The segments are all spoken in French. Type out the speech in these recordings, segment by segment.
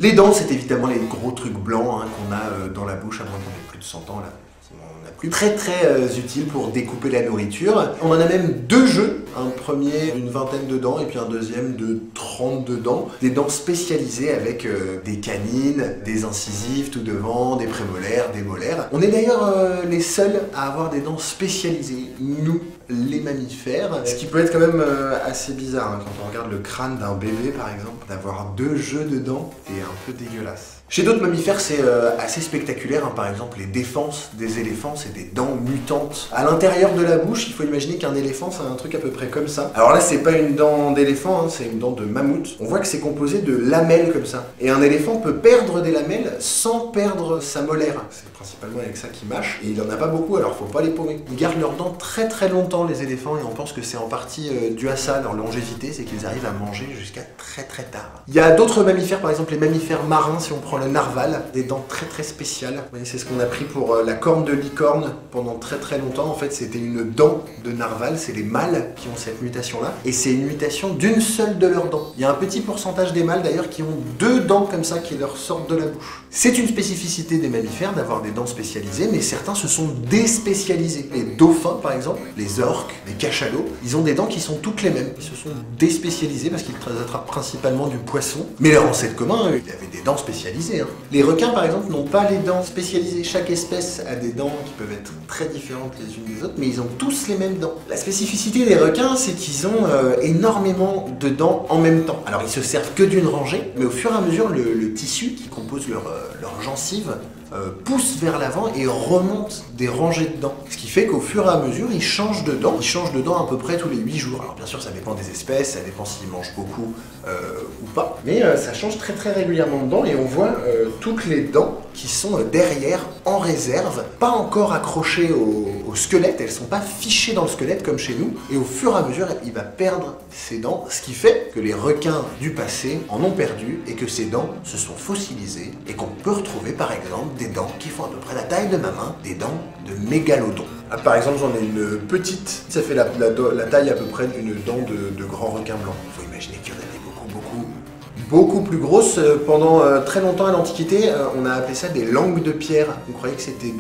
Les dents, c'est évidemment les gros trucs blancs hein, qu'on a dans la bouche, à moins qu'on ait plus de 100 ans là. On n'a plus. Très utile pour découper la nourriture. On en a même deux jeux. Un premier d'une vingtaine de dents et puis un deuxième de 32 dents. Des dents spécialisées avec des canines, des incisives tout devant, des prémolaires, des molaires. On est d'ailleurs les seuls à avoir des dents spécialisées, nous, les mammifères. Ce qui peut être quand même assez bizarre hein, quand on regarde le crâne d'un bébé par exemple. D'avoir deux jeux de dents est un peu dégueulasse. Chez d'autres mammifères, c'est assez spectaculaire. Hein. Par exemple, les défenses des éléphants, c'est des dents mutantes. À l'intérieur de la bouche, il faut imaginer qu'un éléphant, c'est un truc à peu près comme ça. Alors là, c'est pas une dent d'éléphant, hein, c'est une dent de mammouth. On voit que c'est composé de lamelles comme ça. Et un éléphant peut perdre des lamelles sans perdre sa molaire. C'est principalement avec ça qu'il mâche. Et il en a pas beaucoup, alors faut pas les paumer. Ils gardent leurs dents très longtemps, les éléphants, et on pense que c'est en partie dû à ça, leur longévité, c'est qu'ils arrivent à manger jusqu'à très tard. Il y a d'autres mammifères, par exemple les mammifères marins, si on prend le narval, des dents très spéciales. C'est ce qu'on a pris pour la corne de licorne pendant très longtemps. En fait, c'était une dent de narval, c'est les mâles qui ont cette mutation-là, et c'est une mutation d'une seule de leurs dents. Il y a un petit pourcentage des mâles d'ailleurs qui ont deux dents comme ça qui leur sortent de la bouche. C'est une spécificité des mammifères d'avoir des dents spécialisées, mais certains se sont déspécialisés. Les dauphins, par exemple, les orques, les cachalots, ils ont des dents qui sont toutes les mêmes. Ils se sont déspécialisés parce qu'ils attrapent principalement du poisson. Mais leur ancêtre commun, eux, ils avaient des dents spécialisées. Hein. Les requins, par exemple, n'ont pas les dents spécialisées. Chaque espèce a des dents qui peuvent être très différentes les unes des autres, mais ils ont tous les mêmes dents. La spécificité des requins, c'est qu'ils ont énormément de dents en même temps. Alors, ils se servent que d'une rangée, mais au fur et à mesure, le tissu qui compose leur gencive pousse vers l'avant et remonte des rangées de dents. Ce qui fait qu'au fur et à mesure, ils changent de dents. Ils changent de dents à peu près tous les 8 jours. Alors bien sûr, ça dépend des espèces, ça dépend s'ils mangent beaucoup ou pas. Mais ça change très régulièrement de dents et on voit toutes les dents qui sont derrière, en réserve, pas encore accrochées au squelette. Elles sont pas fichées dans le squelette comme chez nous. Et au fur et à mesure, il va perdre ses dents. Ce qui fait que les requins du passé en ont perdu et que ces dents se sont fossilisées et qu'on peut retrouver par exemple des dents qui font à peu près la taille de ma main, des dents de mégalodon. Ah, par exemple, j'en ai une petite, ça fait la taille à peu près d'une dent de grand requin blanc. Il faut imaginer qu'il y en avait beaucoup plus grosses. Pendant très longtemps à l'Antiquité, on a appelé ça des langues de pierre. On croyait que c'était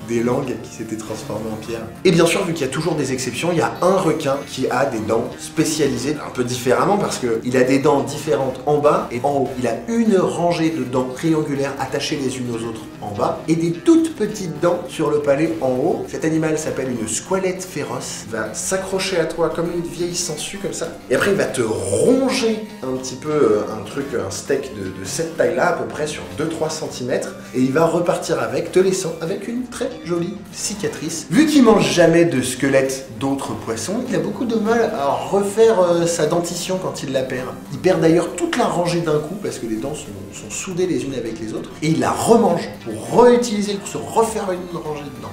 des langues qui s'étaient transformées en pierre. Et bien sûr, vu qu'il y a toujours des exceptions, il y a un requin qui a des dents spécialisées, un peu différemment parce qu'il a des dents différentes en bas et en haut. Il a une rangée de dents triangulaires attachées les unes aux autres en bas et des toutes petites dents sur le palais en haut. Cet animal s'appelle une squalette féroce. Il va s'accrocher à toi comme une vieille sangsue comme ça. Et après, il va te ronger un petit peu un steak de cette taille-là, à peu près sur 2-3 cm. Et il va repartir avec, te laissant avec une très jolie cicatrice. Vu qu'il mange jamais de squelette d'autres poissons, il a beaucoup de mal à refaire sa dentition quand il la perd. Il perd d'ailleurs toute la rangée d'un coup parce que les dents sont soudées les unes avec les autres et il la remange pour réutiliser, pour se refaire une rangée de dents.